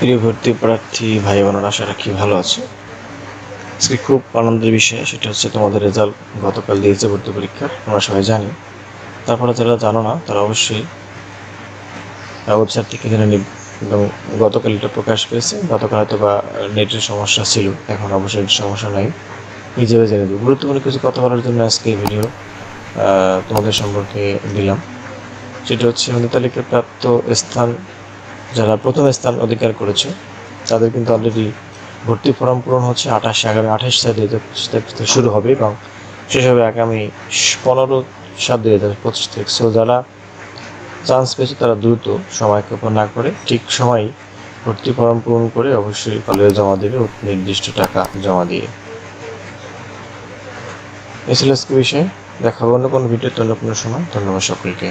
প্রিয় ভর্তি প্রার্থী ভাই বোনেরা, আশা রাখি ভালো আছে। আজকে খুব আনন্দের বিষয়, সেটা হচ্ছে তোমাদের রেজাল্ট গতকাল দিয়েছে ভর্তি পরীক্ষার, আমরা সবাই জানি। তারপরে যারা জানো না তারা অবশ্যই ওয়েবসাইট থেকে জেনে নিব। এবং গতকাল এটা প্রকাশ পেয়েছে, গতকাল হয়তো বা নেটের সমস্যা ছিল, এখন অবশ্যই সমস্যা নাই, নিজেও জেনে দেবো। গুরুত্বপূর্ণ কিছু কথা বলার জন্য আজকে এই ভিডিও তোমাদের সম্পর্কে দিলাম। সেটা হচ্ছে আমাদের তালিকায় প্রাপ্ত স্থান, যারা প্রথম স্থান অধিকার করেছে তাদের কিন্তু অলরেডি ভর্তি ফর্ম পূরণ হচ্ছে। আগামী 28/7/2025 থেকে শুরু হবে এবং শেষ হবে আগামী 15/7/2025 থেকে। সো যারা চান্স পেয়েছে তারা দ্রুত সময় ক্ষেপণ না করে ঠিক সময় ভর্তি ফর্ম পূরণ করে অবশ্যই কলেজে জমা দেবে, নির্দিষ্ট টাকা জমা দিয়ে। এই ছিল আজকে বিষয়। দেখাবো অন্য কোনো ভিডিওতে অন্য কোনো সময়। ধন্যবাদ সকলকে।